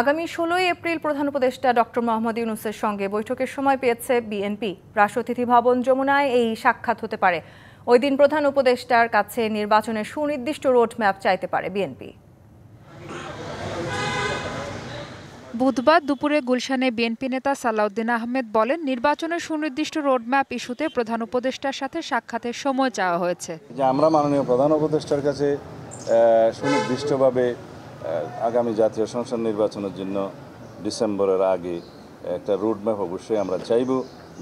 আগামী ১৬ এপ্রিল প্রধান উপদেষ্টা ডক্টর মোহাম্মদ ইউনূসের সঙ্গে বৈঠকের সময় পেয়েছে বিএনপি। রাষ্ট্রপতি ভবন যমুনায় এই সাক্ষাৎ হতে পারে। ওই দিন প্রধান উপদেষ্টার কাছে নির্বাচনের সুনির্দিষ্ট রোডম্যাপ চাইতে পারে বিএনপি। বুধবার দুপুরে গুলশানে বিএনপি নেতা সালাউদ্দিন আহমেদ বলেন, নির্বাচনের সুনির্দিষ্ট রোডম্যাপ ইস্যুতে প্রধান উপদেষ্টার সাথে সাক্ষাতের সময় চাওয়া হয়েছে। আমরা মাননীয় প্রধান উপদেষ্টার কাছে সুনির্দিষ্টভাবে আগামী জাতীয় সংসদ নির্বাচনের জন্য ডিসেম্বরের আগে একটা রোডম্যাপ অবশ্যই আমরা চাইব,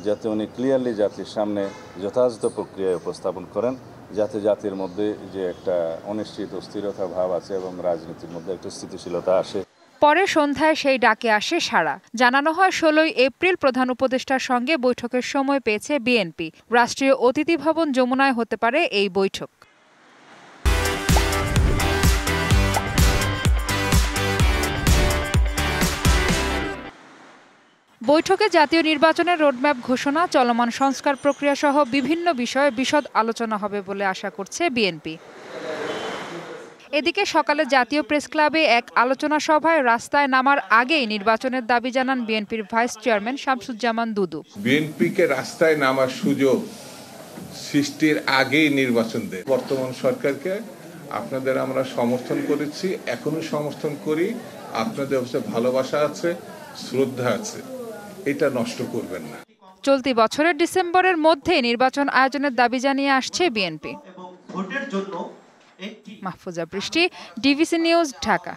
যাতে উনি ক্লিয়ারলি জাতির সামনে যথাযথ প্রক্রিয়ায় উপস্থাপন করেন, যাতে জাতির মধ্যে যে একটা অনিশ্চিত অস্থিরতা ভাব আছে এবং রাজনীতির মধ্যে একটা স্থিতিশীলতা আসে। পরে সন্ধ্যায় সেই ডাকে আসে সাড়া। জানানো হয় ১৬ এপ্রিল প্রধান উপদেষ্টার সঙ্গে বৈঠকের সময় পেয়েছে বিএনপি। রাষ্ট্রীয় অতিথি ভবন যমুনায় হতে পারে এই বৈঠক। বৈঠকে জাতীয় নির্বাচনের রোডম্যাপ ঘোষণা, চলমান সংস্কার প্রক্রিয়া সহ বিভিন্ন বিষয়ে বিশদ আলোচনা হবে বলে আশা করছে বিএনপি। এদিকে সকালে জাতীয় প্রেস ক্লাবে এক আলোচনা সভায় রাস্তায় নামার আগেই নির্বাচনের দাবি জানান বিএনপির ভাইস চেয়ারম্যান শামসুজ্জামান দুদু। বিএনপিকে রাস্তায় নামার সুযোগ সৃষ্টির আগেই নির্বাচন দেয়। বর্তমান সরকারকে আপনাদের আমরা সমর্থন করেছি, এখনো সমর্থন করি। আপনাদের অবশ্যই ভালোবাসা আছে, শ্রদ্ধা আছে, এটা নষ্ট করবেন না। চলতি বছরের ডিসেম্বরের মধ্যে নির্বাচন আয়োজনের দাবি জানিয়ে আসছে বিএনপি। মাহফুজা বৃষ্টি, ডিভিসি নিউজ, ঢাকা।